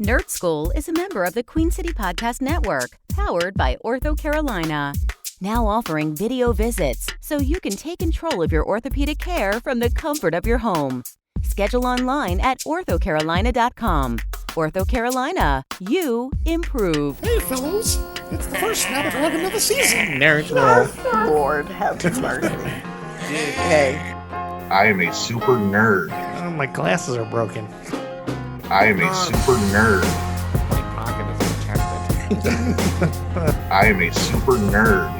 Nerd Skool is a member of the Queen City Podcast Network, powered by Ortho Carolina. Now offering video visits so you can take control of your orthopedic care from the comfort of your home. Schedule online at orthocarolina.com. Ortho Carolina, you improve. Hey, fellows. It's the first snap of 11 of the season. Nerd Lord have mercy. Hey. I am a super nerd. Oh, my glasses are broken. I am a super nerd. My pocket is infected. I am a super nerd.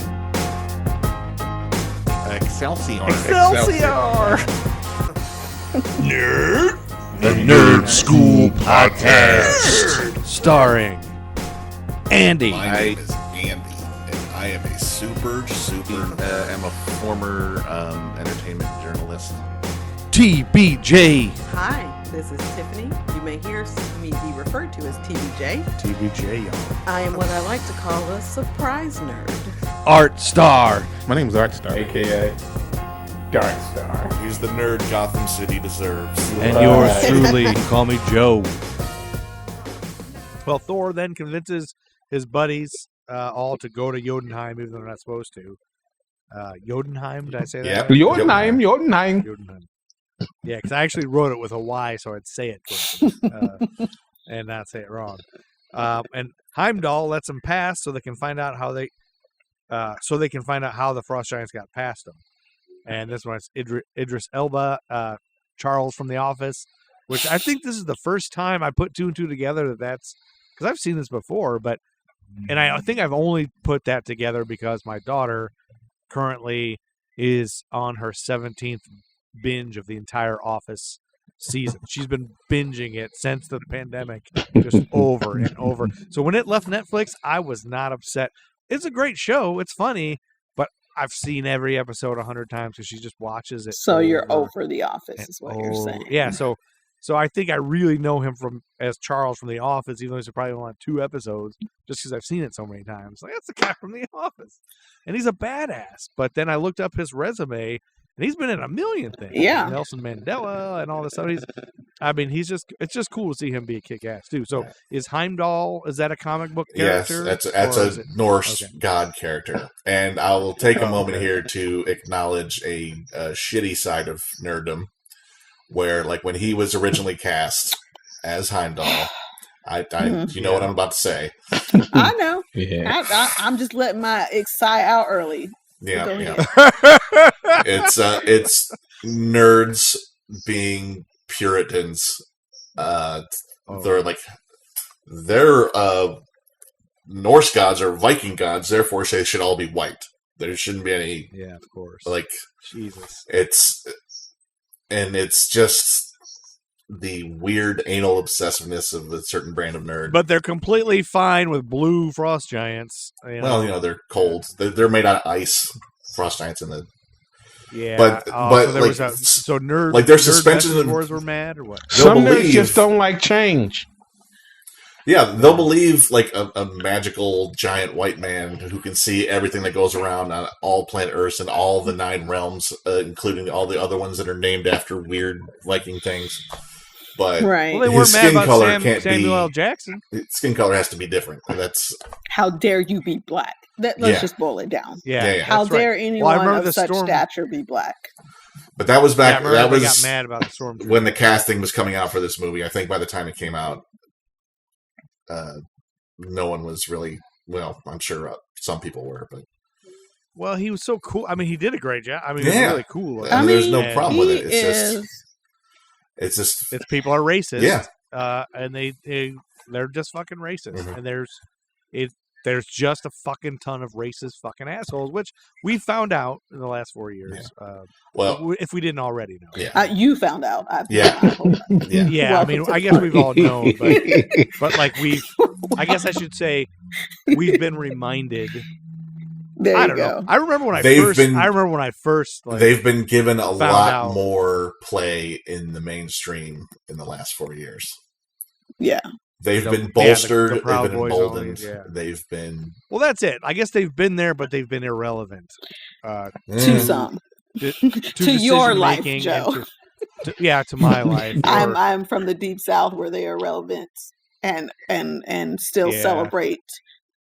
Excelsior. Nerd? The Nerd Skool Podcast. Starring Andy. My name is Andy, and I am a super I'm a former entertainment journalist. TBJ. Hi, this is Tiffany. You may hear me be referred to as TBJ. TBJ, y'all. I am what I like to call a surprise nerd. Artstar. My name is Artstar. AKA Darkstar. He's the nerd Gotham City deserves. And yours truly, call me Joe. Well, Thor then convinces his buddies all to go to Jotunheim, even though they're not supposed to. Jotunheim, did I say that? Yeah. right? Jotunheim. Jotunheim. Yeah, because I actually wrote it with a Y, so I'd say it correctly, and not say it wrong. And Heimdall lets them pass so they can find out how the Frost Giants got past them. And this one is Idris Elba, Charles from The Office, which I think this is the first time I put two and two together. That's because I've seen this before, and I think I've only put that together because my daughter currently is on her 17th binge of the entire Office season. She's been binging it since the pandemic, just over and over. So when it left Netflix, I was not upset. It's a great show. It's funny, but I've seen every episode 100 times because she just watches it. So you're over The Office, is what you're saying. Yeah. So I think I really know him as Charles from The Office, even though he's probably only on 2 episodes, just because I've seen it so many times. Like, that's the guy from The Office, and he's a badass. But then I looked up his resume. And he's been in a million things. Yeah. Nelson Mandela and all this stuff. It's just cool to see him be a kick-ass, too. So is Heimdall, is that a comic book character? Yes, that's a Norse god character. And I will take a moment here to acknowledge a shitty side of nerddom, where, like, when he was originally cast as Heimdall, you know what I'm about to say. I know. Yeah. I'm just letting my sigh out early. Yeah. It's nerds being Puritans. They're Norse gods or Viking gods, therefore they should all be white. There shouldn't be any. Yeah, of course. Like, Jesus. It's just the weird anal obsessiveness of a certain brand of nerd. But they're completely fine with blue frost giants. Well, they're cold. They're made out of ice. Frost giants in the. Yeah, but so nerds. Like their suspension of were mad or what? Some nerds just don't like change. Yeah, they'll believe like a magical giant white man who can see everything that goes around on all planet Earth and all the 9 realms, including all the other ones that are named after weird Viking things. But right. Well, they his were mad skin about color can't Samuel L. be. Jackson. Skin color has to be different. That's How dare you be black? Let's just boil it down. Yeah. How dare anyone of such Storm... stature be black? But that was back. Yeah, that was got mad about the storm when the casting was coming out for this movie. I think by the time it came out, no one was really. Well, I'm sure some people were, but. Well, he was so cool. I mean, he did a great job. I mean, he was really cool. There's no problem with it. It's just people are racist. Yeah. And they're just fucking racist. Mm-hmm. And there's just a fucking ton of racist fucking assholes, which we found out in the last 4 years. Yeah. If we didn't already know. Yeah. You found out. Yeah. I mean, I guess we've all known, but like I guess I should say we've been reminded. There I you don't go. know. I remember when I first. They've been given a lot out. more play in the mainstream in the last 4 years. Yeah. They've been bolstered. The Proud they've been Boys emboldened. only, yeah. They've been. Well, that's it. I guess they've been there, but they've been irrelevant. To some. To your life, Joe. To my life. I'm from the deep south where they are relevant. and still Yeah. celebrate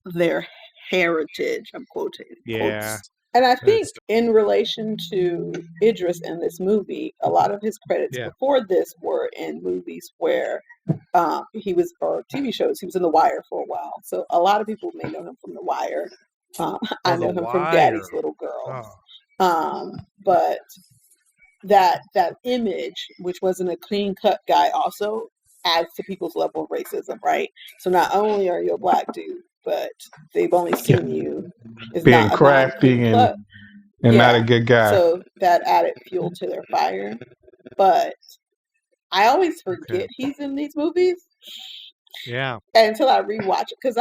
their heritage. I'm quoting. Yeah. Quotes. And I think That's- in relation to Idris in this movie, a lot of his credits Yeah. before this were in movies where he was, or TV shows. He was in The Wire for a while. So a lot of people may know him from The Wire. I know The him from Wire. Daddy's Little Girls. Oh. But that image, which wasn't a clean cut guy, also adds to people's level of racism, right? So not only are you a black dude, but they've only seen you as Being not a crafty non-clean cut. and not a Yeah. good guy. So that added fuel to their fire. But I always forget he's in these movies Yeah. until I rewatch it, because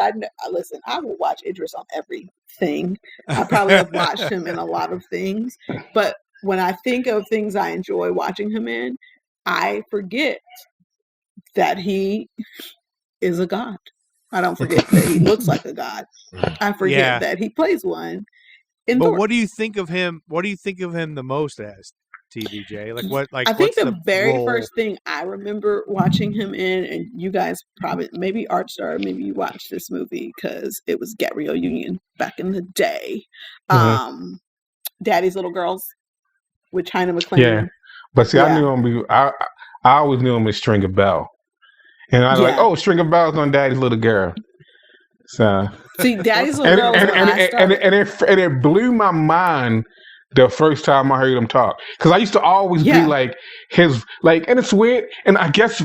listen, I will watch Idris on everything. I probably have watched him in a lot of things, but when I think of things I enjoy watching him in, I forget that he is a god. I don't forget that he looks like a god. I forget that he plays one. In But Thor. what do you think of him? What do you think of him the most as, TBJ? Like what? Like I think what's the very role? first thing I remember watching him in, and you guys probably, maybe Artstar, maybe you watched this movie because it was Gabrielle Union back in the day. Daddy's Little Girls with China McClain. Yeah, but see, I knew him. I always knew him as Stringer Bell, and I was like, oh, Stringer Bell's on Daddy's Little Girl. So see, Daddy's Little Girl was when I started. And it blew my mind the first time I heard him talk, because I used to always be like his and it's weird. And I guess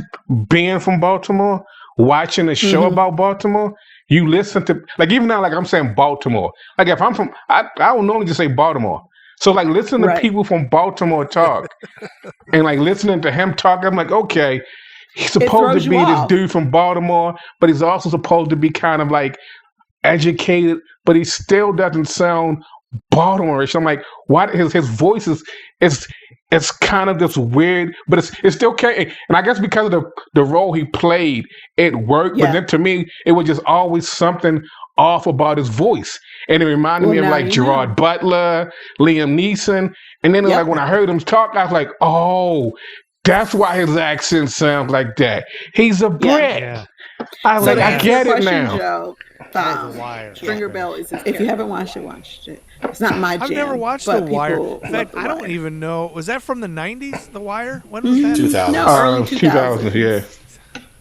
being from Baltimore, watching a show about Baltimore, you listen to even now, I'm saying Baltimore. Like if I'm from, I don't normally just say Baltimore. So listening to people from Baltimore talk, and listening to him talk, I'm like, okay, he's supposed to be this dude from Baltimore, but he's also supposed to be kind of educated, but he still doesn't sound Baltimore-ish. I'm like, why? His voice is it's kind of this weird, but it's still okay. And I guess because of the role he played, it worked. But then to me, it was just always something off about his voice, and it reminded me of Gerard Butler, Liam Neeson, and then when I heard him talk, I was like, oh, that's why his accent sounds like that. He's a Brit. Yeah. I was I get it now. Joe, Stringer Bell is. If you haven't watched it. It's not my jam. I've never watched The Wire. In fact, I don't even know. Was that from the 90s, The Wire? When was that? 2000. No, early 2000. Yeah.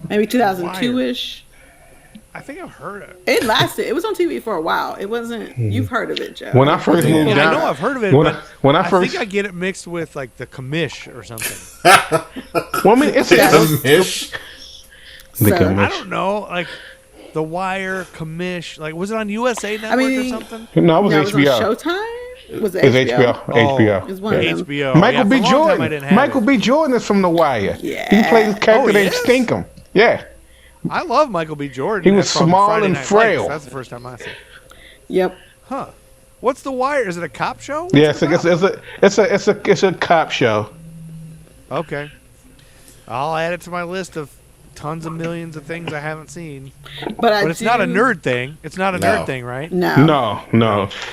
Maybe 2002-ish. I think I've heard it. It lasted. It was on TV for a while. It wasn't. You've heard of it, Joe. When I first moved down, I know I've heard of it. I think I get it mixed with the Commish or something. Well, I mean, it's Commish. I don't know. The Wire, Commish. Was it on USA Network or something? No, it was HBO. It was on Showtime. Was it HBO? HBO. It was one of them. HBO. Michael B. Jordan. Michael B. Jordan is from The Wire. Yeah. He plays a character named Stinkum. Yeah. I love Michael B. Jordan. He was small and frail. That's the first time I saw it. Yep. Huh. What's The Wire? Is it a cop show? Yeah, it's a cop show. Okay. I'll add it to my list of tons of millions of things I haven't seen. But it's not a nerd thing. It's not a nerd thing, right? No.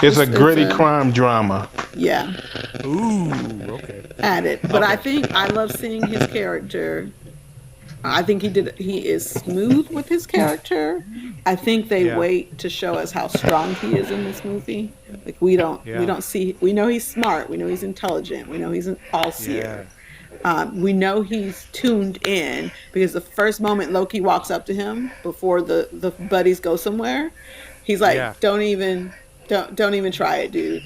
It's a gritty crime drama. Yeah. Ooh, okay. Add it. But I think I love seeing his character. I think he is smooth with his character. I think they wait to show us how strong he is in this movie. We don't see, we know he's smart, we know he's intelligent, we know he's an all-seer. We know he's tuned in because the first moment Loki walks up to him before the buddies go somewhere, he's like, don't even try it, dude.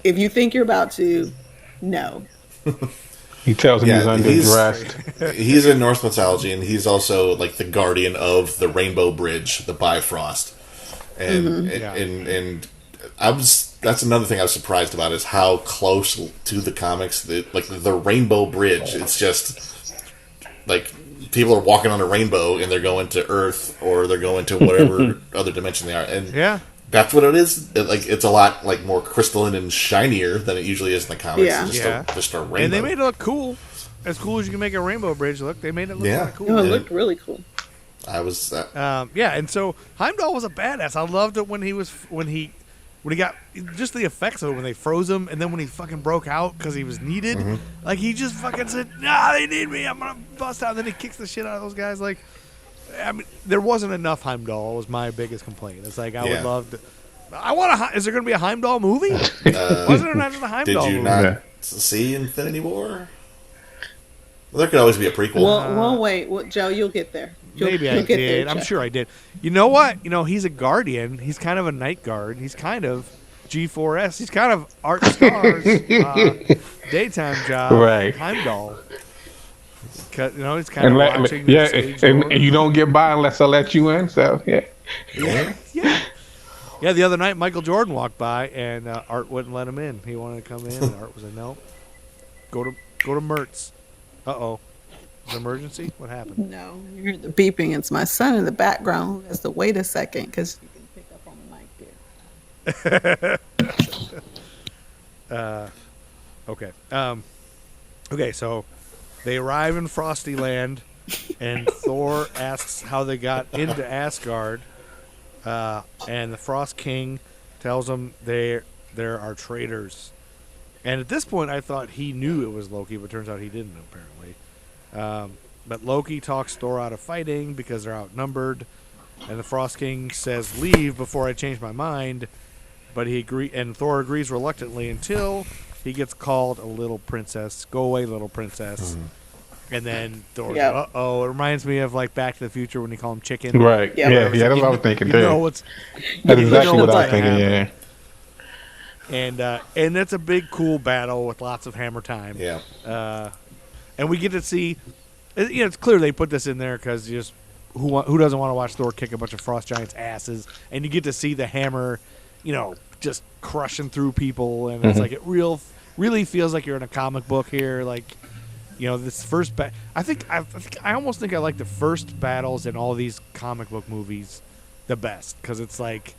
If you think you're about to, no. He tells him he's underdressed. He's in Norse mythology, and he's also the guardian of the Rainbow Bridge, the Bifrost. And that's another thing I was surprised about is how close to the comics the Rainbow Bridge. It's just people are walking on a rainbow and they're going to Earth or they're going to whatever other dimension they are, and that's what it is. It's a lot more crystalline and shinier than it usually is in the comics. Yeah. Just a rainbow. And they made it look cool. As cool as you can make a rainbow bridge look. They made it look kind of cool. It looked really cool. I was and so Heimdall was a badass. I loved it when he got just the effects of it when they froze him, and then when he fucking broke out because he was needed. He just fucking said, "Nah, they need me. I'm gonna bust out." And then he kicks the shit out of those guys. I mean, there wasn't enough Heimdall. Was my biggest complaint. It's like I would Yeah. love to. I want a. Is there going to be a Heimdall movie? Wasn't there not just a Heimdall Did you movie? not see Infinity War? Well, there could always be a prequel. Well, wait. Well, Joe, you'll get there. Maybe I you'll get did. there, I'm Joe. sure I did. You know what? You know, he's a guardian. He's kind of a night guard. He's kind of G4S. He's kind of Artstar's daytime job. Right. Heimdall. You know, he's kind of watching the stage and door. you don't get by unless I let you in. So yeah. Yeah, the other night Michael Jordan walked by and Art wouldn't let him in. He wanted to come in, and Art was like, "No, go to Mertz." Uh-oh. Is it an emergency? What happened? No, you hear the beeping. It's my son in the background who has to wait a second because you can pick up on the mic there. Okay. Okay, so they arrive in Frosty Land, and Thor asks how they got into Asgard, and the Frost King tells them there are traitors. And at this point, I thought he knew it was Loki, but turns out he didn't, apparently. But Loki talks Thor out of fighting because they're outnumbered, and the Frost King says, "Leave before I change my mind." But and Thor agrees reluctantly until he gets called a little princess. Go away, little princess. And then Thor's like, uh-oh. It reminds me of like Back to the Future when he called him chicken. Right. Yep. Yeah. That's what I was thinking. You Too. know That's exactly what I was thinking. happen. Yeah. And it's a big, cool battle with lots of hammer time. Yeah. And we get to see, you know, it's clear they put this in there because just who doesn't want to watch Thor kick a bunch of frost giants' asses? And you get to see the hammer, you know, just crushing through people, and it's like it really feels like you're in a comic book here. Like, you know, this first I almost think I like the first battles in all these comic book movies the best because it's like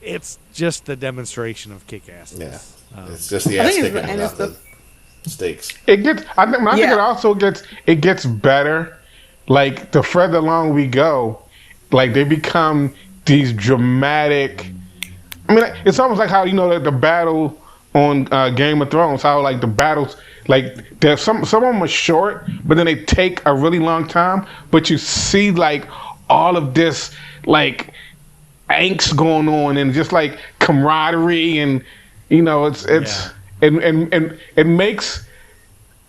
it's just the demonstration of kick-assness. Yeah. It's just the ass kicking without the stakes. It gets. I think it also gets better. Like the further along we go, like they become these dramatic. I mean, it's almost like how, you know, the battle on Game of Thrones. How like the battles, like there's some of them are short, but then they take a really long time. But you see like all of this like angst going on and just like camaraderie, and you know it's and it makes,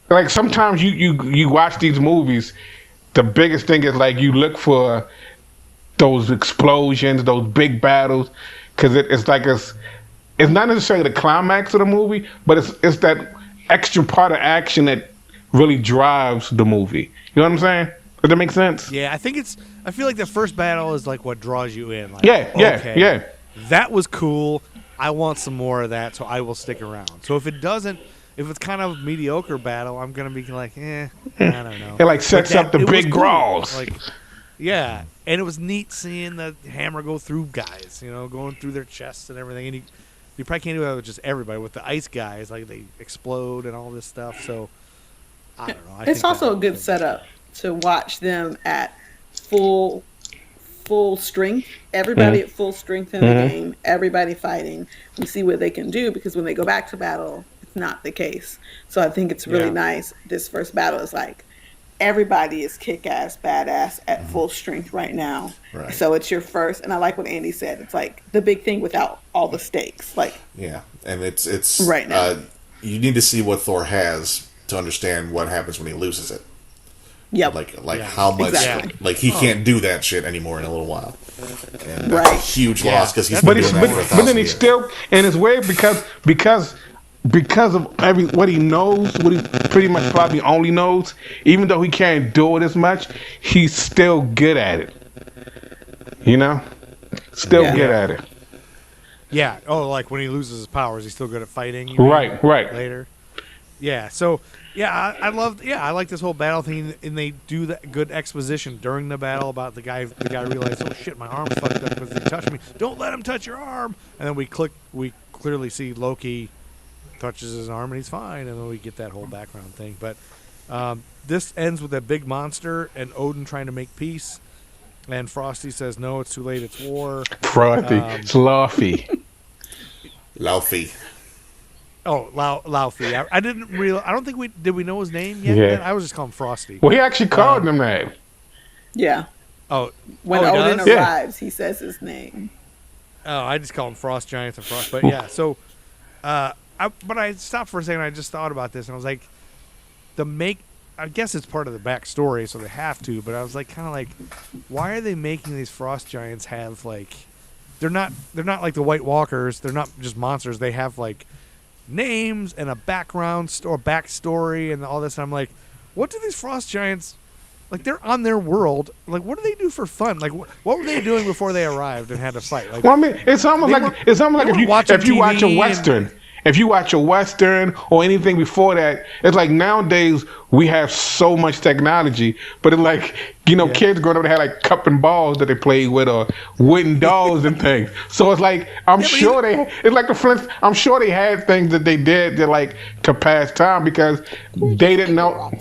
like, sometimes you watch these movies, the biggest thing is like you look for those explosions, those big battles, because it's like it's not necessarily the climax of the movie, but it's that extra part of action that really drives the movie. You know what I'm saying? Does that make sense? Yeah, I feel like the first battle is like what draws you in. Like, Yeah. That was cool. I want some more of that, so I will stick around. So if it's kind of a mediocre battle, I'm gonna be like, I don't know. It like sets up the big cool. brawls. Like, yeah, and it was neat seeing the hammer go through guys, you know, going through their chests and everything. And you probably can't do that with just everybody. With the ice guys, like they explode and all this stuff. So I don't know. It's also a good setup to watch them at full strength. Everybody at full strength in the game. Everybody fighting. We see what they can do, because when they go back to battle, it's not the case. So I think it's really nice. This first battle is like everybody is kick-ass, badass at full strength right now. Right. So it's your first, and I like what Andy said. It's like the big thing without all the stakes. Like, yeah, and it's right now. You need to see what Thor has to understand what happens when he loses it. Yep. Like how much, Exactly. like he can't do that shit anymore in a little while. And that's Right. a huge loss because he's But been doing that for 1,000 but then he's years. still, and it's weird because of what he knows, what he pretty much probably only knows. Even though he can't do it as much, he's still good at it. You know, still good at it. Yeah. Oh, like when he loses his powers, he's still good at fighting. you Right. Later. Yeah. So I like this whole battle thing, and they do that good exposition during the battle about the guy realized, oh shit, my arm's fucked up because he touched me. Don't let him touch your arm. And then we clearly see Loki touches his arm and he's fine, and then we get that whole background thing. But this ends with a big monster and Odin trying to make peace, and Frosty says, no, it's too late, it's war. Frothy, it's Laufey. Laufey. Oh, Laufey. I didn't realize. I don't think we know his name yet. Yeah. I was just calling him Frosty. Well, he actually called him that. Yeah. Oh, When he Odin does? arrives, he says his name. Oh, I just call them frost giants and frost. But yeah, so, but I stopped for a second. I just thought about this, and I was like, I guess it's part of the backstory, so they have to. But I was like, kind of like, why are they making these frost giants have like, they're not like the White Walkers. They're not just monsters. They have like names and a backstory and all this. And I'm like, what do these frost giants? Like, they're on their world. Like, what do they do for fun? Like, what were they doing before they arrived and had to fight? Like, well, I mean, it's almost like if you watch a Western. If you watch a Western or anything before that, it's like nowadays we have so much technology, but it's like, kids growing up, they had like cup and balls that they played with or wooden dolls and things. So it's like, I'm sure they had things that they did that like to pass time because they didn't know.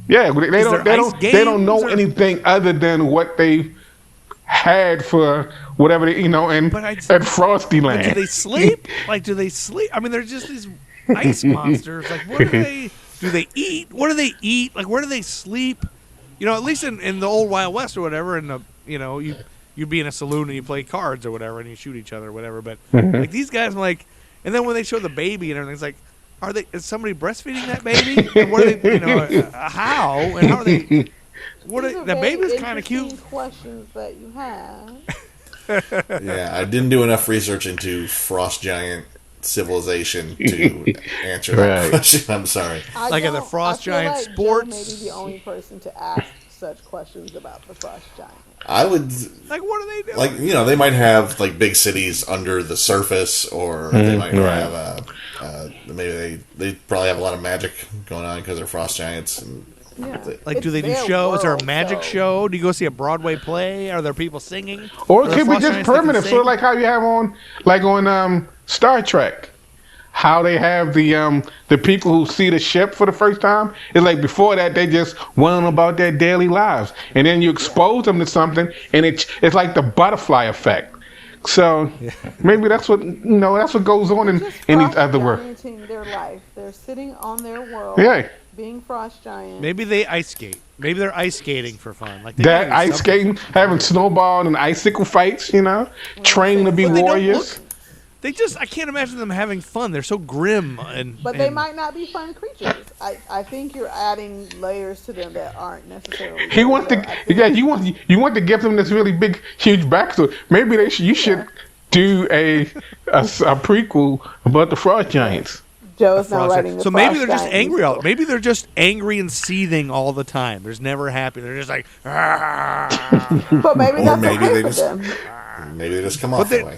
Yeah, they don't know anything other than what they had for whatever at Frosty Land. Do they sleep? Do they sleep? I mean, they're just these ice monsters. Like, what do they? Do they eat? What do they eat? Like, where do they sleep? At least in the old Wild West or whatever, and you'd be in a saloon and you play cards or whatever, and you shoot each other or whatever. But like these guys, like, and then when they show the baby and everything, it's like, is somebody breastfeeding that baby? And what are they? How and how are they? The baby's kind of cute. Questions that you have. Yeah, I didn't do enough research into frost giant civilization to answer that question. I'm sorry. Like the frost giant sports. Joe may be the only person to ask such questions about the frost giant. I would what do they do? They might have like big cities under the surface, or they might have maybe they probably have a lot of magic going on because they're frost giants. And do they do shows? Is there a magic show? Do you go see a Broadway play? Are there people singing? Or it could be just permanent, sort of like how you have on Star Trek. How they have the people who see the ship for the first time. It's like before that they just went on about their daily lives, and then you expose them to something, and it's like the butterfly effect. So maybe that's what that's what goes on in these other worlds. Their life, they're sitting on their world. Yeah. Being frost giants. Maybe they ice skate. Maybe they're ice skating for fun. Like that ice skating, having snowball and icicle fights, training to be warriors. I can't imagine them having fun. They're so grim But they might not be fun creatures. I think you're adding layers to them that aren't necessarily. You want to give them this really big, huge backstory. Maybe you should do a prequel about the frost giants. Joe's not writing the So maybe they're just angry Maybe they're just angry and seething all the time. There's never happy. They're just like, but maybe that's okay for them. Maybe they just come off that way.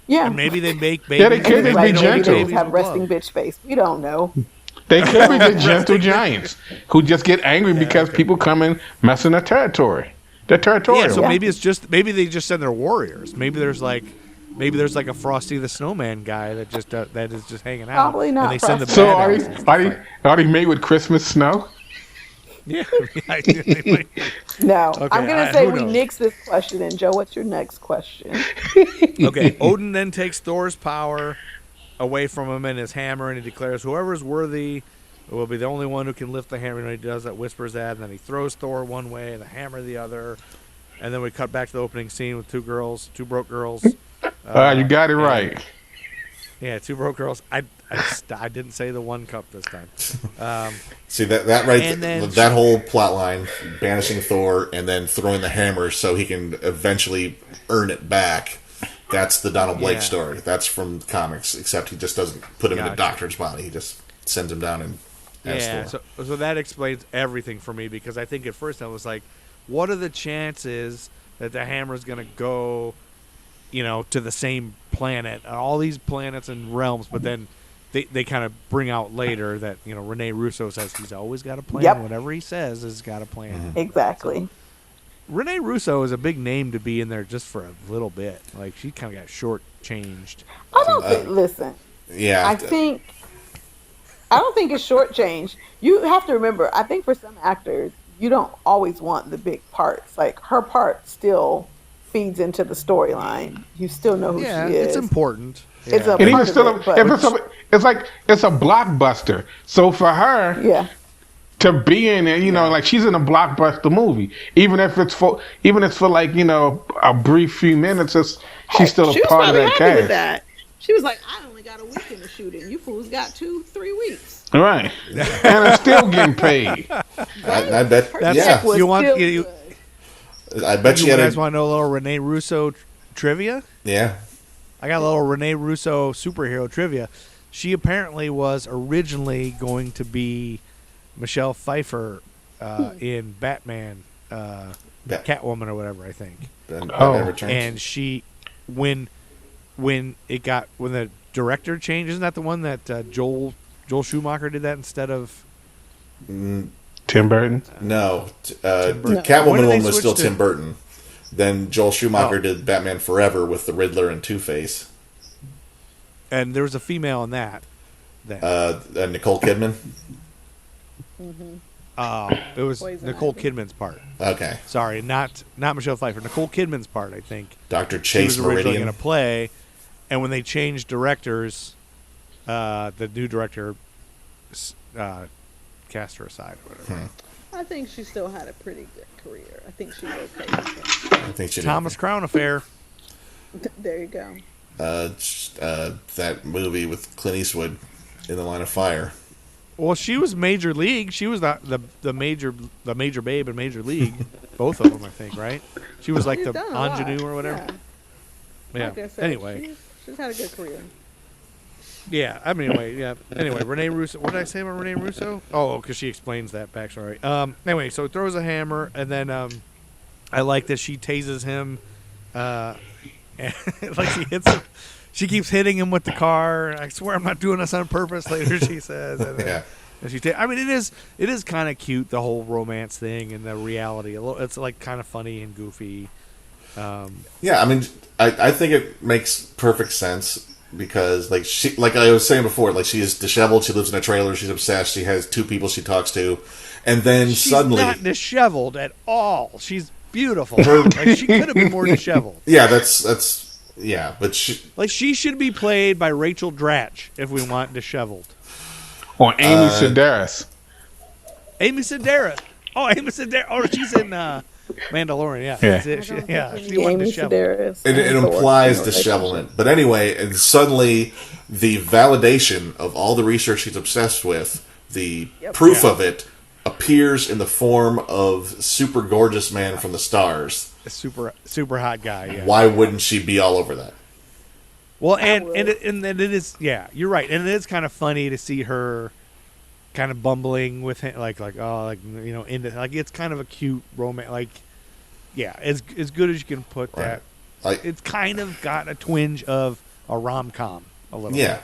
Yeah. And maybe they make babies. Yeah, they could be gentle. Maybe they have resting bitch face. We don't know. They could be the gentle giants who just get angry because people come and mess in their territory. They're territorial. Yeah, so maybe they just send their warriors. Maybe there's like a Frosty the Snowman guy that is just hanging out. Probably not. And they send the so are they made with Christmas snow? Yeah. No. Okay, I'm going to say we nix this question. And Joe, what's your next question? Okay. Odin then takes Thor's power away from him and his hammer, and he declares whoever is worthy will be the only one who can lift the hammer. And he does that, whispers that, and then he throws Thor one way and the hammer the other. And then we cut back to the opening scene with two broke girls. You got it right. Yeah, two broke girls. I didn't say the one cup this time. See that that whole plot line, banishing Thor and then throwing the hammer so he can eventually earn it back. That's the Donald Blake story. That's from comics, except he just doesn't put him in a doctor's body. He just sends him down and so that explains everything for me, because I think at first I was like, what are the chances that the hammer is going to go, to the same planet, all these planets and realms, but then they kind of bring out later that, Rene Russo says he's always got a plan. Yep. Whatever he says has got a plan. Mm-hmm. Exactly. So, Rene Russo is a big name to be in there just for a little bit. Like, she kind of got shortchanged. I don't think, listen. Yeah. I don't think it's shortchanged. You have to remember, I think for some actors, you don't always want the big parts. Like, her part still feeds into the storyline. You still know who she is. It's important. Yeah. It's a and part even of it, it's a blockbuster. So for her, to be in it, you know, like she's in a blockbuster movie, even if it's for like, you know, a brief few minutes. She's still a part of that cast. With that. She was like, I only got a week in the shooting. You fools got 2-3 weeks. Right, and I'm still getting paid. I bet. Yeah, I bet you guys want to know a little Rene Russo trivia? Yeah, I got a little Rene Russo superhero trivia. She apparently was originally going to be Michelle Pfeiffer in Batman, Catwoman or whatever, I think. And she, when the director changed, isn't that the one that Joel Schumacher did that instead of Tim Burton? No, Catwoman one was still Tim Burton. Then Joel Schumacher did Batman Forever with the Riddler and Two-Face. And there was a female in that. Nicole Kidman. It was Nicole Kidman's part. Okay, sorry, not Michelle Pfeiffer. Nicole Kidman's part, I think. Dr. Chase she was originally going to play, and when they changed directors, the new director cast her aside or whatever. I think she still had a pretty good career. I think she's okay. I think she Thomas Crown Affair. There you go. That movie with Clint Eastwood in The Line of Fire. Well, she was Major League. She was the major babe in Major League. Both of them, I think, right? She was like the ingenue or whatever. Yeah. Like I said, anyway, she's had a good career. Yeah. I mean, anyway, Rene Russo. What did I say about Rene Russo? Oh, because she explains that backstory. Anyway, so he throws a hammer, and then I like that she tases him. And like she hits him. She keeps hitting him with the car. I swear I'm not doing this on purpose. Later, she says. And, yeah. And I mean, it is kind of cute, the whole romance thing and the reality. It's like kind of funny and goofy. Yeah, I mean, I think it makes perfect sense because, like I was saying before, like she is disheveled. She lives in a trailer. She's obsessed. She has 2 people she talks to, and then suddenly she's not disheveled at all. She's beautiful. Like, she could have been more disheveled. Yeah, that's. Yeah, but she should be played by Rachel Dratch if we want disheveled. Or Amy Sedaris. Amy Sedaris. Oh, Amy Sedaris. Oh, she's in Mandalorian. Yeah. She wasn't disheveled. It implies dishevelment. But anyway, and suddenly the validation of all the research she's obsessed with, the proof of it, appears in the form of super gorgeous man from the stars. A super hot guy. Yeah. Why wouldn't she be all over that? Well, and it is. Yeah, you're right, and it is kind of funny to see her kind of bumbling with him, into like it's kind of a cute romance. Like, yeah, as good as you can put that. Like, it's kind of got a twinge of a rom-com a little. Yeah.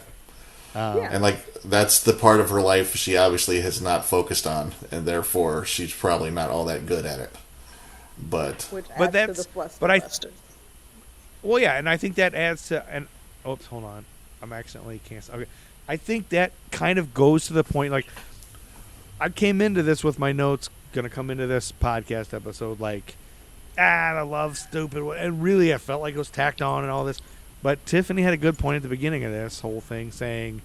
And that's the part of her life she obviously has not focused on, and therefore she's probably not all that good at it. But well, yeah, and I think that adds to hold on, I'm accidentally canceled. Okay, I think that kind of goes to the point. Like, I came into this with my notes, gonna come into this podcast episode like, I love stupid, and really I felt like it was tacked on and all this. But Tiffany had a good point at the beginning of this whole thing, saying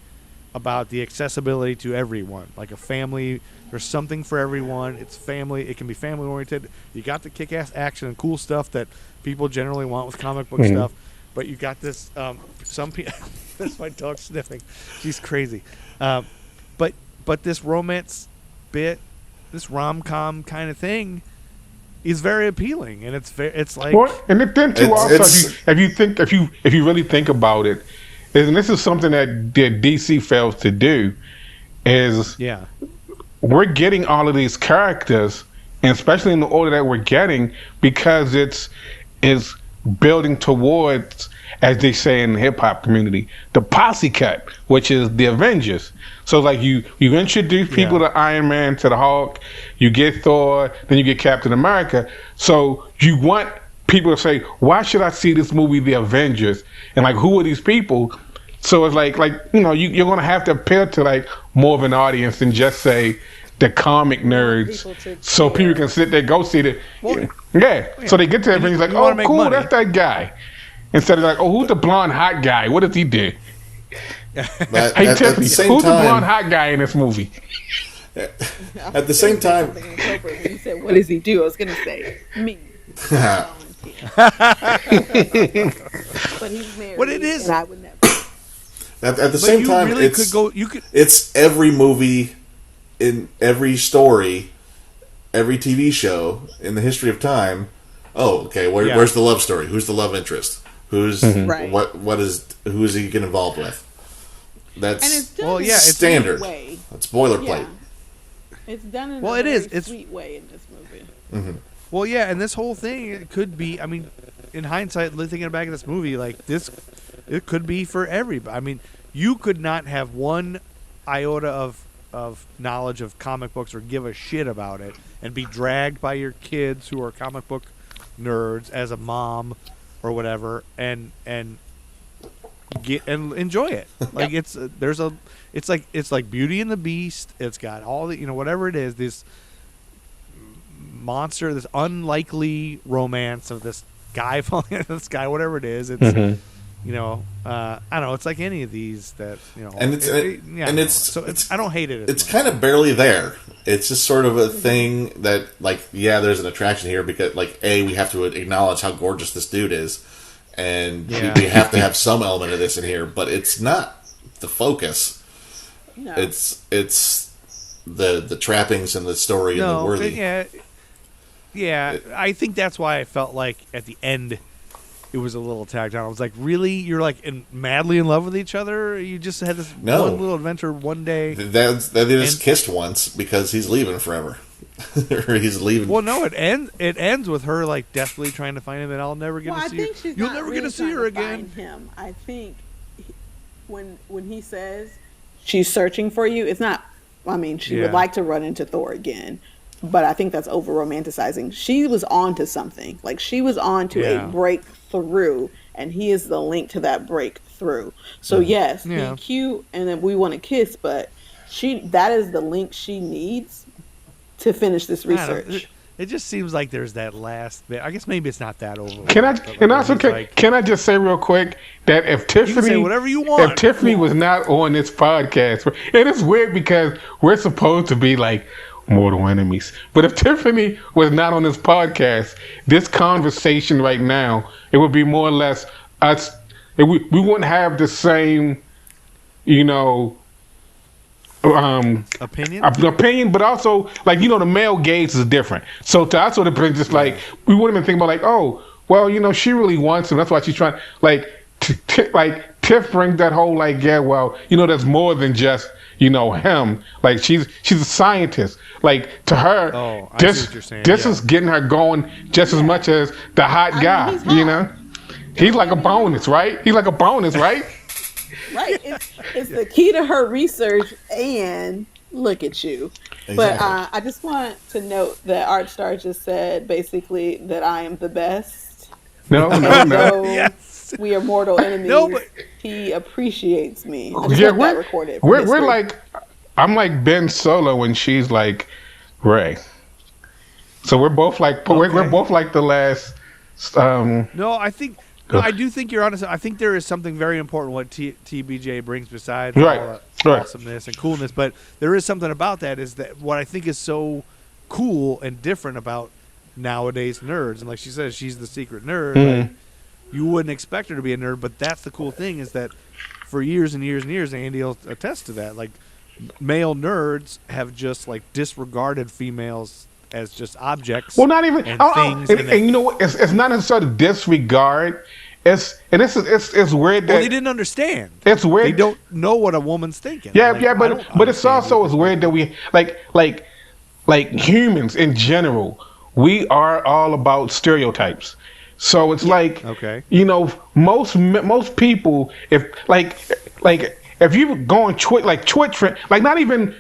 about the accessibility to everyone, like a family. There's something for everyone. It's family. It can be family oriented. You got the kick-ass action and cool stuff that people generally want with comic book stuff, but you got this. Some people. That's my dog sniffing. She's crazy. But this romance bit, this rom-com kind of thing, is very appealing, and it's like. Well, and then too also, if you really think about it, and this is something that DC fails to do, is we're getting all of these characters, and especially in the order that we're getting, because it's building towards, as they say in the hip hop community, the posse cut, which is the Avengers. So like you introduce people to Iron Man, to the Hulk, you get Thor, then you get Captain America. So you want people to say, why should I see this movie, The Avengers? And like, who are these people? So it's like you're gonna have to appeal to like more of an audience than just say the comic nerds, so people can sit there, go see it. So they get to Avengers like, oh, cool, money. That's that guy. Instead of like, oh, who's the blonde hot guy? What does he do? Hey, Tiffany, who's the blonde hot guy in this movie? At the same time, when you said, "What does he do?" I was going to say, "Me." Volunteer. But he's married. What it is, and I would never. at the same time, really it's it's every movie, in every story, every TV show in the history of time. Oh, okay. Where's the love story? Who's the love interest? Who's Right. who is he get involved with? That's And it's done in a standard. sweet way. That's boilerplate. Yeah. It's done in a it is. very It's sweet way in this movie. Mm-hmm. Well, yeah, and this whole thing, it could be, I mean, in hindsight, thinking back at this movie, like, it could be for everybody. I mean, you could not have one iota of knowledge of comic books or give a shit about it and be dragged by your kids who are comic book nerds as a mom or whatever and get and enjoy it. Like, it's like Beauty and the Beast. It's got all the, whatever it is, this monster, this unlikely romance of this guy falling into the sky, whatever it is. It's I don't know. It's like any of these that and I don't hate it. It's kind of barely there. It's just sort of a thing that, like, there's an attraction here because, like, we have to acknowledge how gorgeous this dude is, and we have to have some element of this in here, but it's not the focus. No. It's the trappings and the story and the worthy. Yeah, I think that's why I felt like at the end it was a little tagged on. I was like, really? You're like madly in love with each other? You just had this one little adventure one day? They just kissed once because he's leaving forever. Or he's leaving. Well, no, it ends with her like desperately trying to find him, and I'll never get to see her. You'll never get to see her again. Him. I think when he says she's searching for you, it's not. I mean, she would like to run into Thor again, but I think that's over romanticizing. She was on to something. Like, she was on to a breakthrough, and he is the link to that breakthrough. So yes, he's cute, and then we want to kiss, but that is the link she needs to finish this research. It just seems like there's that last bit. I guess maybe it's not that over. Can I just say real quick that if Tiffany, you can say whatever you want. If Tiffany was not on this podcast, and it's weird because we're supposed to be like mortal enemies, but if Tiffany was not on this podcast, this conversation right now, it would be more or less us. We wouldn't have the same, opinion, but also, like, the male gaze is different. So to us, it brings just like, we wouldn't even think about like, oh, well, she really wants him. That's why she's trying. Like, Tiff brings that whole like, there's more than just him. Like, she's a scientist. Like, to her, this is getting her going just as much as the hot guy. He's like a bonus, right? He's like a bonus, right? Right. It's the key to her research, and look at you. Exactly. But I just want to note that Artstar just said basically that I am the best. No. Yes. We are mortal enemies. No, but he appreciates me. I just want that recorded. We're like, I'm like Ben Solo when she's like Ray. So we're both like we're both like the last. No, I do think you're honest. I think there is something very important what TBJ brings besides all the awesomeness and coolness. But there is something about that, is that what I think is so cool and different about nowadays nerds. And like she says, she's the secret nerd. Like, you wouldn't expect her to be a nerd, but that's the cool thing, is that for years and years and years, Andy will attest to that, like, male nerds have just like disregarded females as just objects. Well, not even things. And you know what? It's not necessarily disregard. It's weird that they didn't understand. It's weird. They don't know what a woman's thinking. Yeah, but it's also weird that we like humans in general. We are all about stereotypes. So it's like, most people, if if you go on Twitch, like not even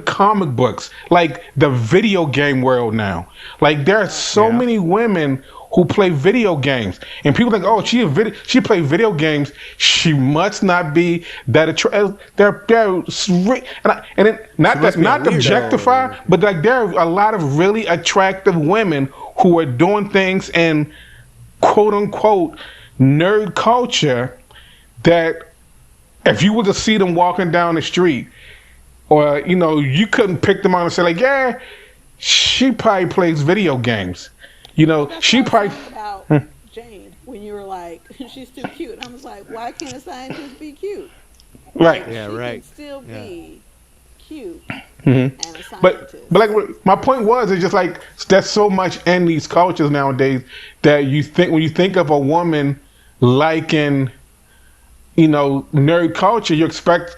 comic books, like the video game world now. Like, there are so many women who play video games, and people think, oh, she play video games, she must not be that attractive. Not objectify, but like, there are a lot of really attractive women who are doing things in quote unquote nerd culture that if you were to see them walking down the street, or you couldn't pick them out and say like, yeah, she probably plays video games. That's She what I probably. was saying about Jane when you were like, she's too cute. And I was like, why can't a scientist be cute? Right. She can still be cute and a But scientist. like my point was, it's just like there's so much in these cultures nowadays that when you think of a woman liking, nerd culture, you expect,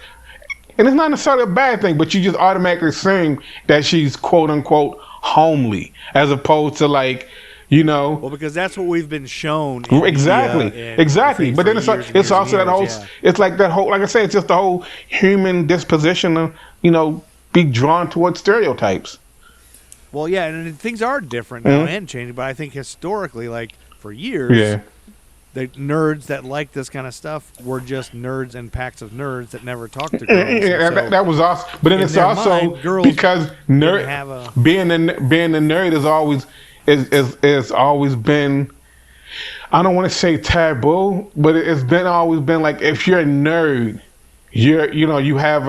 and it's not necessarily a bad thing, but you just automatically assume that she's quote unquote homely, as opposed to like, Well, because that's what we've been shown. In exactly. But then it's also that whole. It's like that whole. Like I said, it's just the whole human disposition of be drawn towards stereotypes. Well, yeah, and things are different now and changing. But I think historically, like for years, the nerds that like this kind of stuff were just nerds and packs of nerds that never talked to girls. So that was awesome. But then it's also because being a nerd is always been, I don't want to say taboo, but always been like, if you're a nerd, you have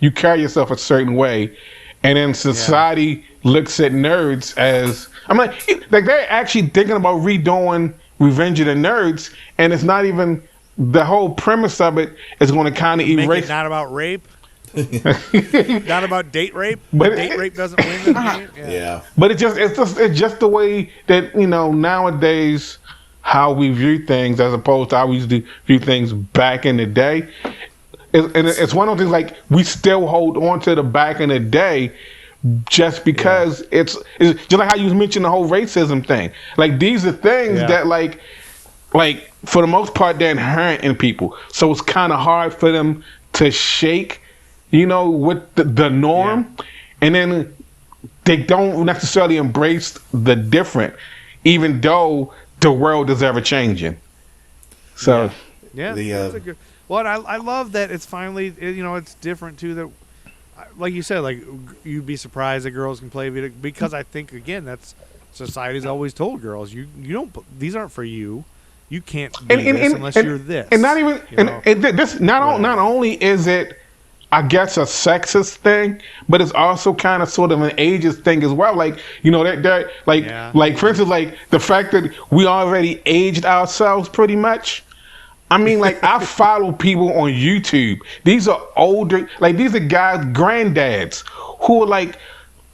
you carry yourself a certain way, and then society looks at nerds as, I'm like they're actually thinking about redoing Revenge of the Nerds, and it's not even, the whole premise of it is going to kind of erase. It not about rape. Not about date rape. But date rape doesn't win the game. Yeah. But it's just the way that nowadays how we view things, as opposed to how we used to view things back in the day. It's one of those things, like, we still hold on to the back in the day just because it's just like how you mentioned the whole racism thing. Like, these are things that like for the most part they're inherent in people, so it's kind of hard for them to shake with the norm, and then they don't necessarily embrace the different, even though the world is ever changing. So that's a good. Well, I love that it's finally, it's different too. That, like you said, like, you'd be surprised that girls can play video, because I think, again, that's society's always told girls, you don't, these aren't for you. You can't do this unless you're this. And not even this. Not only is it, I guess, a sexist thing, but it's also kind of sort of an ageist thing as well. Like, they're like for instance, like the fact that we already aged ourselves pretty much. I mean, like, I follow people on YouTube. These are older, like, these are guys, granddads, who are like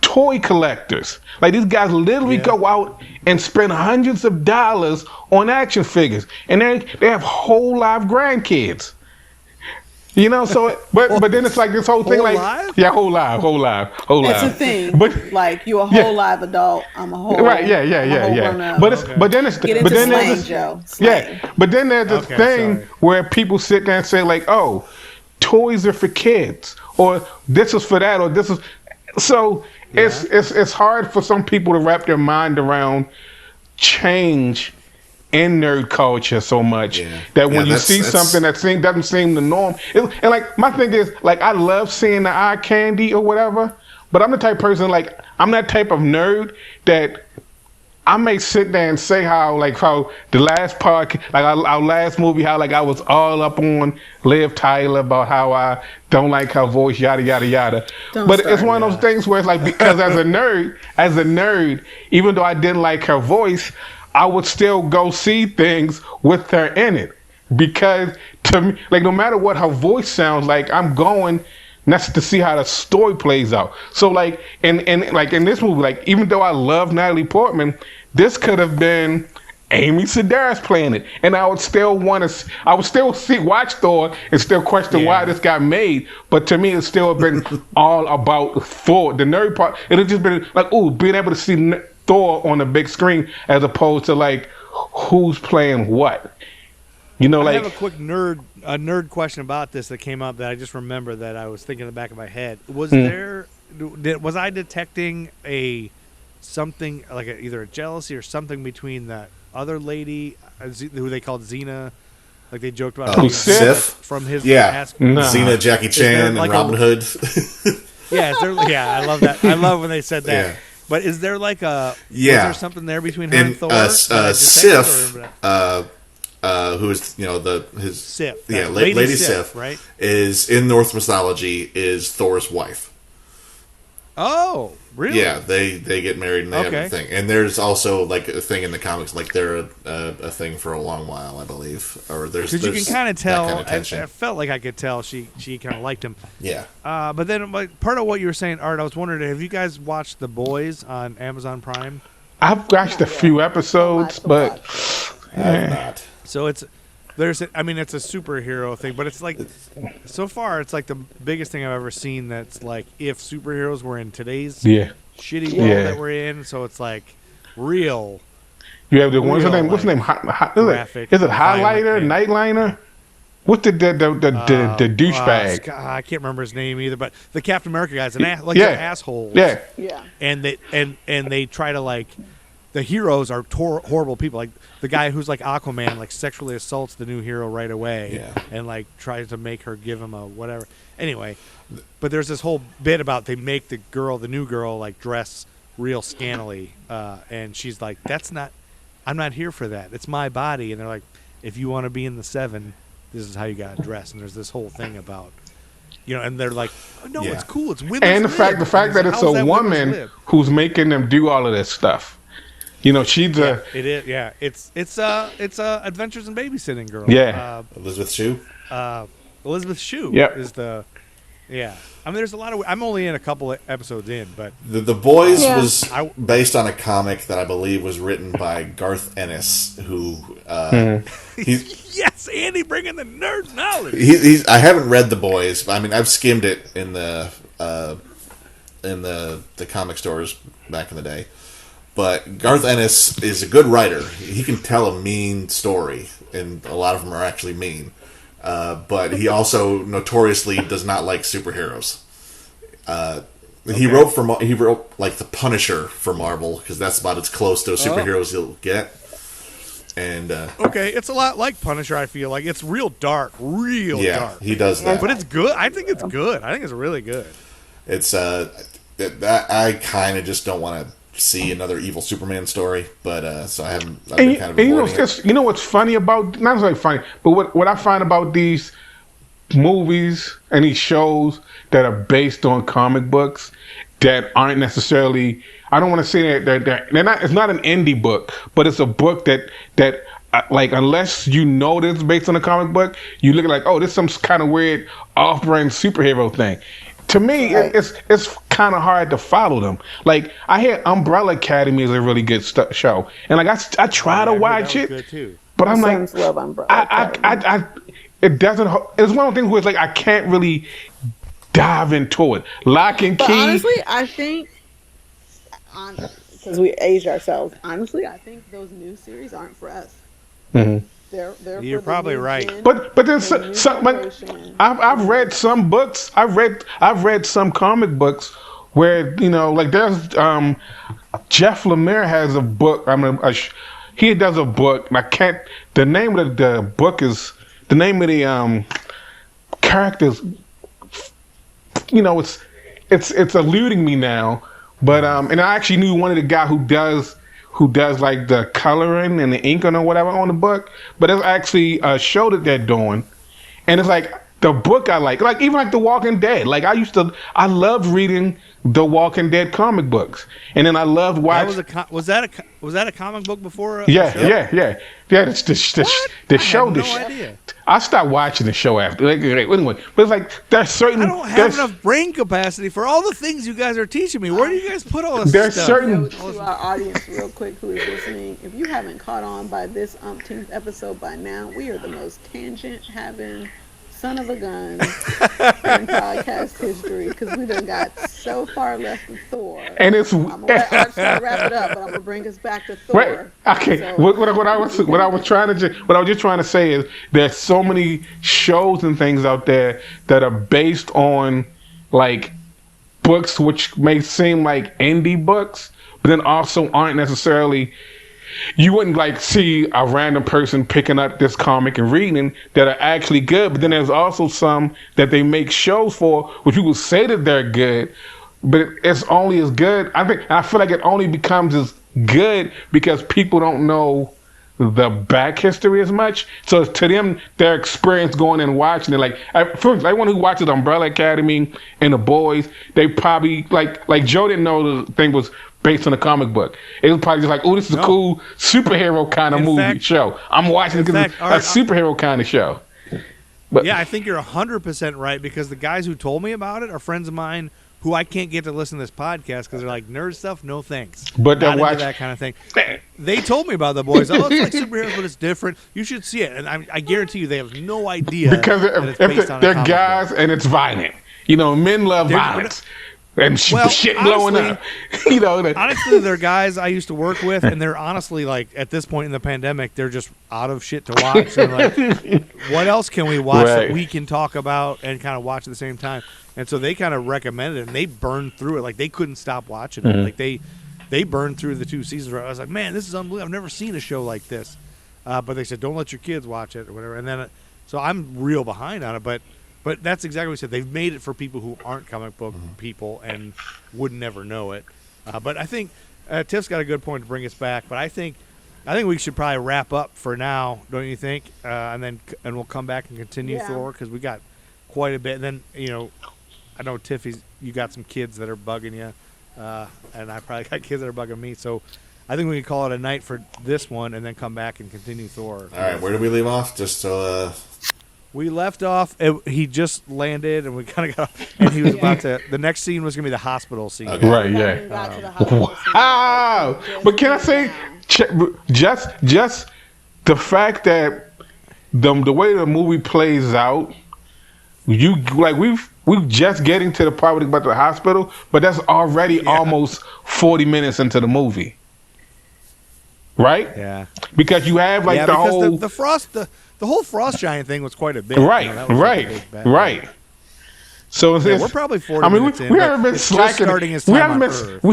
toy collectors. Like, these guys literally go out and spend hundreds of dollars on action figures, and they have whole live grandkids. So but then it's like this whole thing, like, live? Yeah, whole live. It's a thing. But like, you a whole live adult, I'm a whole right, yeah. But then it's get into slang, Joe. Slang. But then there's this thing where people sit there and say like, oh, toys are for kids, or this is for that, or this is so. It's hard for some people to wrap their mind around change in nerd culture so much that when you see something that doesn't seem the norm, and like, my thing is, like, I love seeing the eye candy or whatever, but I'm the type of person, like, I'm that type of nerd that I may sit there and say how the last part, like our last movie, how like I was all up on Liv Tyler about how I don't like her voice, yada yada yada. It's one of those things where it's like, because as a nerd, even though I didn't like her voice, I would still go see things with her in it, because to me, like, no matter what her voice sounds like, I'm going That's to see how the story plays out. So like in this movie, like even though I love Natalie Portman, this could have been Amy Sedaris playing it, and I would still watch Thor and still question why this got made. But to me, it still have been all about Thor. The nerd part, it had just been like, being able to see Thor on the big screen as opposed to like who's playing what. You know, like I have a quick nerd question about this that came up that I just remember that I was thinking in the back of my head. Was was I detecting something like either a jealousy or something between that other lady who they called Xena, like they joked about Sif from his past? Xena, Jackie Chan, like and Robin Hood. I love that. I love when they said that. Yeah. But is there like was there something there between her and Thor? Sif, who is his Sif, Lady Sif, right? is in Norse mythology is Thor's wife. Oh, really? Yeah, they get married and they have a thing. And there's also like a thing in the comics, like they're a thing for a long while, I believe. Or there's because you can kind of tell. Kind of I felt like I could tell she kind of liked him. Yeah. But then like, part of what you were saying, Art, I was wondering, have you guys watched The Boys on Amazon Prime? I've watched a few episodes, but I have not. So it's a superhero thing, but it's like so far it's like the biggest thing I've ever seen that's like if superheroes were in today's shitty world that we're in. So it's like real. You have the what's the name? Is it Highlighter, Nightliner? What's the douchebag? I can't remember his name either, but the Captain America guy's they're assholes. Yeah. And they try to like. The heroes are horrible people. Like the guy who's like Aquaman, like sexually assaults the new hero right away, and like tries to make her give him a whatever. Anyway, but there's this whole bit about they make the new girl, like dress real scantily, and she's like, I'm not here for that. It's my body. And they're like, if you want to be in the 7, this is how you got to dress. And there's this whole thing about, and they're like, no, it's cool. It's women's and the fact that it's a woman who's making them do all of this stuff. She's it is. Yeah, it's Adventures in Babysitting Girl. Yeah, Elizabeth Shue. Elizabeth Shue is the. Yeah, I mean, there's a lot of. I'm only in a couple of episodes in, but the Boys was based on a comic that I believe was written by Garth Ennis, who yes, Andy bringing the nerd knowledge. I haven't read The Boys. I mean, I've skimmed it in the comic stores back in the day. But Garth Ennis is a good writer. He can tell a mean story, and a lot of them are actually mean. But he also notoriously does not like superheroes. He wrote like the Punisher for Marvel because that's about as close to superheroes you'll get. And it's a lot like Punisher. I feel like it's real dark, dark. He does that, but it's good. I think it's good. I think it's really good. It's I kind of just don't want to see another evil Superman story, but so I've been kind of avoiding it. You know what's funny about, not really funny, but what I find about these movies and these shows that are based on comic books that aren't necessarily, I don't want to say that they're not, it's not an indie book, but it's a book that like, unless you know that it's based on a comic book, you look at like, oh, this is some kind of weird off-brand superhero thing. To me, it's kind of hard to follow them. Like, I hear Umbrella Academy is a really good show, and like I try to watch it, but I'm like, love Umbrella it doesn't. It's one of the things where it's like I can't really dive into it. Lock and Key. But honestly, I think, because we aged ourselves. Honestly, I think those new series aren't for us. Mm-hmm. You're probably right. But there's some like, I've read some books. I've read some comic books where like there's Jeff Lemire has a book. He does a book. And I can't. The name of the book is the name of the characters. It's eluding me now. But and I actually knew one of the guy who does like the coloring and the inking or whatever on the book, but it's actually a show that they're doing, and it's like the book I like even like The Walking Dead. Like I loved reading The Walking Dead comic books, and then I loved watching. Was that a comic book before? Yeah. The show. No idea. I stopped watching the show after. Anyway, but it's like there's certain. I don't have enough brain capacity for all the things you guys are teaching me. Where do you guys put all this there's stuff? Certain. To our audience, real quick, who is listening, if you haven't caught on by this umpteenth episode by now, we are the most tangent-having son of a gun in podcast history because we done got so far left with Thor. And it's I'm gonna let Artstar wrap it up, but I'm gonna bring us back to Thor. Right. Okay. So, what I was just trying to say is there's so many shows and things out there that are based on like books which may seem like indie books, but then also aren't necessarily. You wouldn't like see a random person picking up this comic and reading that are actually good, but then there's also some that they make shows for, which people say that they're good, but it's only as good. I feel like it only becomes as good because people don't know the back history as much. So to them, their experience going and watching it, like for anyone who watches Umbrella Academy and The Boys, they probably like Joe didn't know the thing was based on a comic book. It was probably just like, oh, this is a cool superhero kind of show. I'm watching it because it's a superhero kind of show. But yeah, I think you're 100% right, because the guys who told me about it are friends of mine who I can't get to listen to this podcast because they're like, nerd stuff, no thanks. But they're watching that kind of thing. They told me about The Boys. Oh, it's like superheroes, but it's different. You should see it. And I guarantee you they have no idea because that it's based on a they're comic guys book. And it's violent. You know, men love violence. And shit blowing up. You know, honestly, they're guys I used to work with, and they're honestly like, at this point in the pandemic, they're just out of shit to watch. And like, what else can we watch that we can talk about and kind of watch at the same time? And so they kind of recommended it, and they burned through it. Like, they couldn't stop watching it. Like they burned through the 2 seasons. Where I was like, man, this is unbelievable. I've never seen a show like this. But they said, don't let your kids watch it or whatever. And then, so I'm real behind on it, but that's exactly what we said. They've made it for people who aren't comic book people and would never know it. But I think Tiff's got a good point to bring us back. But I think we should probably wrap up for now, don't you think? And we'll come back and continue Thor, because we got quite a bit. And then, you know, I know Tiff, you got some kids that are bugging you, and I probably got kids that are bugging me. So I think we can call it a night for this one, and then come back and continue Thor. All right, where did we leave off? Just so. We left off. He just landed, and we kind of got off, and he was about to. The next scene was going to be the hospital scene. Okay. Right, yeah. Wow. But can I say, just the fact that the way the movie plays out, we've just getting to the part about the hospital, but that's already almost 40 minutes into the movie. Right? Yeah. Because you have the whole the whole frost giant thing was quite a bit. Right, you know, right. So we're probably 40 minutes in. We haven't been slacking. We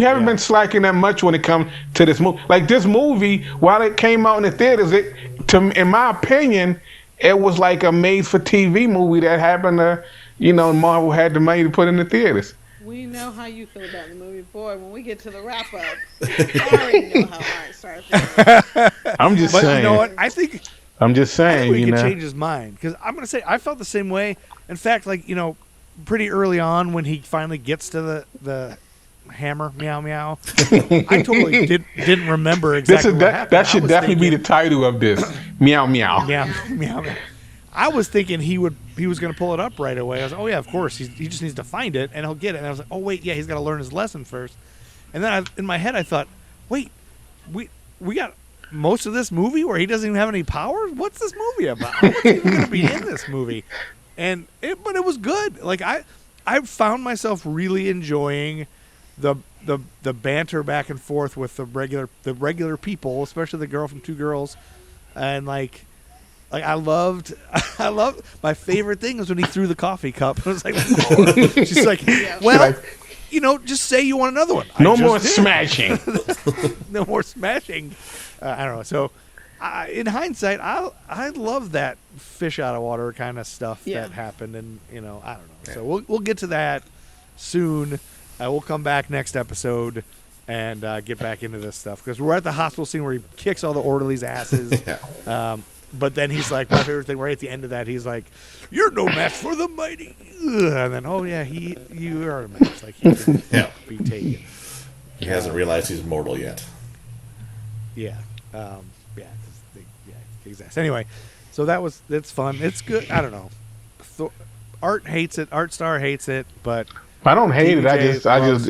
haven't been slacking that much when it comes to this movie. Like this movie, while it came out in the theaters, in my opinion, it was like a made-for-TV movie that happened to, Marvel had the money to put in the theaters. We know how you feel about the movie. Boy, when we get to the wrap-up, I already know how Artstar feels. I'm just saying. You know what? I'm just saying, we can change his mind, because I'm going to say I felt the same way. In fact, pretty early on when he finally gets to the hammer, meow meow, I totally didn't remember exactly what happened. That should definitely be the title of this. Meow meow. Meow meow meow. I was thinking he was going to pull it up right away. I was like, oh yeah, of course. He just needs to find it and he'll get it. And I was like, oh wait, yeah, he's got to learn his lesson first. And then in my head I thought, wait, we got most of this movie where he doesn't even have any powers? What's this movie about? What's even going to be in this movie? But it was good. Like I found myself really enjoying the banter back and forth with the regular people, especially the girl from Two Girls, and like I loved my favorite thing was when he threw the coffee cup. I was like, whoa. She's like, well, just say you want another one. No more smashing. No more smashing. I don't know. So, in hindsight, I love that fish out of water kind of stuff that happened, and I don't know. Yeah. So we'll get to that soon. We'll come back next episode and get back into this stuff, because we're at the hospital scene where he kicks all the orderlies' asses. But then he's like, my favorite thing, right at the end of that, he's like, "You're no match for the mighty." And then, oh yeah, you are a match. Like he can be taken. He hasn't realized he's mortal yet. Yeah. Exactly. Anyway, so it's fun. It's good. I don't know. Art hates it. Artstar hates it, but I don't hate it. It's just.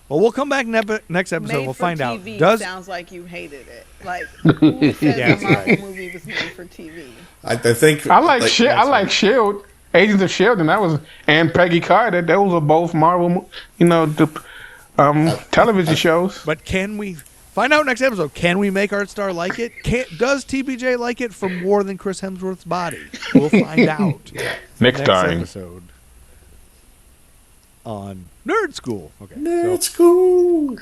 Well, we'll come back next episode. Made we'll for find TV out. Sounds like you hated it. Like who said the Marvel movie was made for TV? I think I like Shield. Agents of Shield, and Peggy Carter. Those are both Marvel. Television shows. But can we find out next episode? Can we make Artstar like it? Does TBJ like it for more than Chris Hemsworth's body? We'll find out next time. Episode on Nerd School. Okay. Nerd School.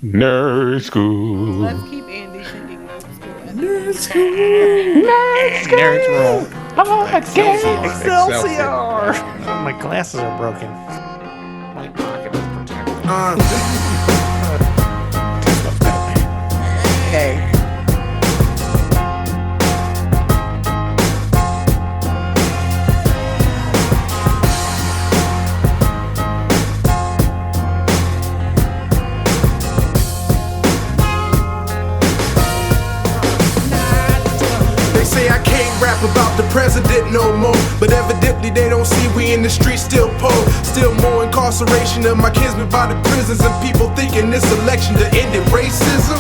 Let's keep Andy singing Nerd School. Nerd School. Excelsior. Oh, my glasses are broken. My pocket is protected. Okay. say I can't rap about the president no more, but evidently they don't see we in the streets still poor. Still more incarceration of my kinsmen by the prisons, and people thinking this election to end racism.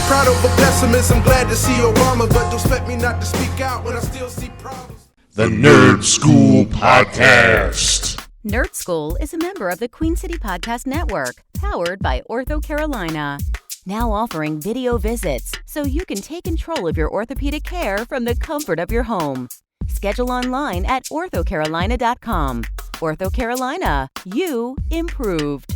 Proud over pessimism, glad to see Obama, but don't expect me not to speak out when I still see problems. The Nerd Skool Podcast. Nerd Skool is a member of the Queen City Podcast Network, powered by Ortho Carolina. Now offering video visits, so you can take control of your orthopedic care from the comfort of your home. Schedule online at orthocarolina.com. Ortho Carolina, you improved.